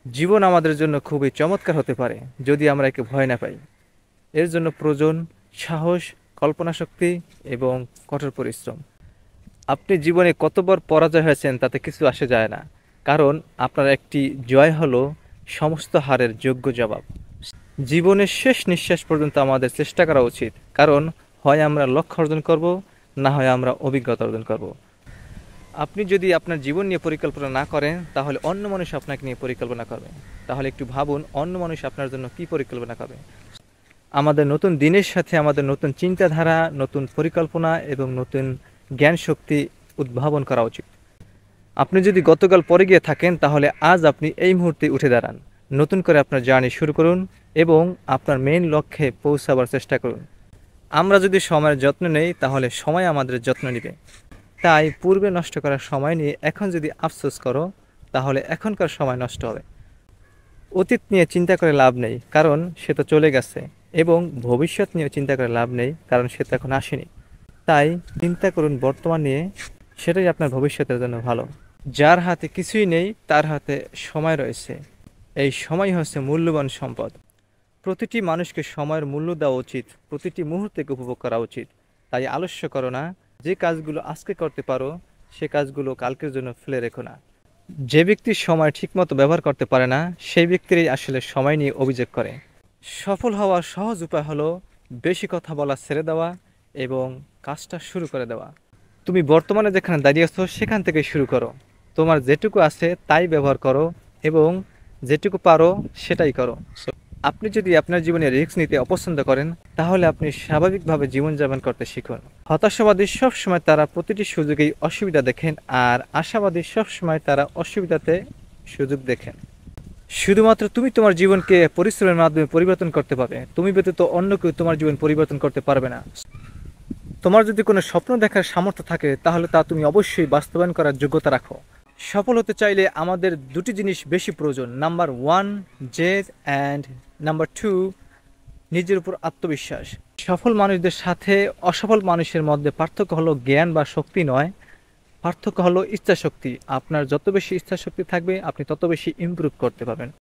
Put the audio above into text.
জীবন আমাদের জন্য খুবই চমৎকার হতে পারে যদি আমরা একে ভয় না পাই। এর জন্য প্রয়োজন সাহস, কল্পনাশক্তি এবং কঠোর পরিশ্রম। আপনি জীবনে কতবার পরাজয় হয়েছেন তাতে কিছু আসে যায় না, কারণ আপনার একটি জয় হলো সমস্ত হারের যোগ্য জবাব। জীবনের শেষ নিঃশ্বাস পর্যন্ত আমাদের চেষ্টা করা উচিত, কারণ হয় আমরা লক্ষ্য অর্জন করব, না হয় আমরা অভিজ্ঞতা অর্জন করব। আপনি যদি আপনার জীবন নিয়ে পরিকল্পনা না করেন তাহলে অন্য মানুষ আপনাকে নিয়ে পরিকল্পনা করবে। তাহলে একটু ভাবুন অন্য মানুষ আপনার জন্য কী পরিকল্পনা করবে। আমাদের নতুন দিনের সাথে আমাদের নতুন চিন্তাধারা, নতুন পরিকল্পনা এবং নতুন জ্ঞান শক্তি উদ্ভাবন করা উচিত। আপনি যদি গতকাল পরে গিয়ে থাকেন তাহলে আজ আপনি এই মুহূর্তে উঠে দাঁড়ান, নতুন করে আপনার জার্নি শুরু করুন এবং আপনার মেইন লক্ষ্যে পৌঁছাবার চেষ্টা করুন। আমরা যদি সময়ের যত্ন নেই তাহলে সময় আমাদের যত্ন নেবে। তাই পূর্বে নষ্ট করার সময় নিয়ে এখন যদি আফসোস করো তাহলে এখনকার সময় নষ্ট হবে। অতীত নিয়ে চিন্তা করে লাভ নেই, কারণ সে তো চলে গেছে, এবং ভবিষ্যৎ নিয়ে চিন্তা করে লাভ নেই, কারণ সে তো এখন আসেনি। তাই চিন্তা করুন বর্তমান নিয়ে, সেটাই আপনার ভবিষ্যতের জন্য ভালো। যার হাতে কিছুই নেই তার হাতে সময় রয়েছে। এই সময় হচ্ছে মূল্যবান সম্পদ। প্রতিটি মানুষকে সময়ের মূল্য দেওয়া উচিত, প্রতিটি মুহূর্তকে উপভোগ করা উচিত। তাই আলস্য করো না। যে কাজগুলো আজকে করতে পারো সে কাজগুলো কালকের জন্য ফেলে রেখো না। যে ব্যক্তি সময় ঠিকমতো ব্যবহার করতে পারে না সেই ব্যক্তিরই আসলে সময় নিয়ে অভিযোগ করে। সফল হওয়ার সহজ উপায় হলো বেশি কথা বলা ছেড়ে দেওয়া এবং কাজটা শুরু করে দেওয়া। তুমি বর্তমানে যেখানে দাঁড়িয়ে আছো সেখান থেকে শুরু করো। তোমার যেটুকু আছে তাই ব্যবহার করো এবং যেটুকু পারো সেটাই করো। আপনি যদি আপনার জীবনে রিস্ক নিতে অপছন্দ করেন তাহলে আপনি স্বাভাবিকভাবে জীবনযাপন করতে শিখুন। হতাশাবাদী সবসময় তারা প্রতিটি সুযোগেই অসুবিধা দেখেন, আর আশাবাদী সবসময় তারা অসুবিধাতে সুযোগ দেখেন। শুধুমাত্র তুমি তোমার জীবনকে পরিশ্রমের মাধ্যমে পরিবর্তন করতে পারবে, তুমি ব্যতীত অন্য কেউ তোমার জীবন পরিবর্তন করতে পারবে না। তোমার যদি কোনো স্বপ্ন দেখার সামর্থ্য থাকে তাহলে তা তুমি অবশ্যই বাস্তবায়ন করার যোগ্যতা রাখো। সফল হতে চাইলে আমাদের দুটি জিনিস বেশি প্রয়োজন। নাম্বার ওয়ান, জেদ, অ্যান্ড নাম্বার টু, নিজের উপর আত্মবিশ্বাস। সফল মানুষদের সাথে অসফল মানুষের মধ্যে পার্থক্য হলো জ্ঞান বা শক্তি নয়, পার্থক্য হলো ইচ্ছাশক্তি। আপনার যত বেশি ইচ্ছাশক্তি থাকবে আপনি তত বেশি ইমপ্রুভ করতে পারবেন।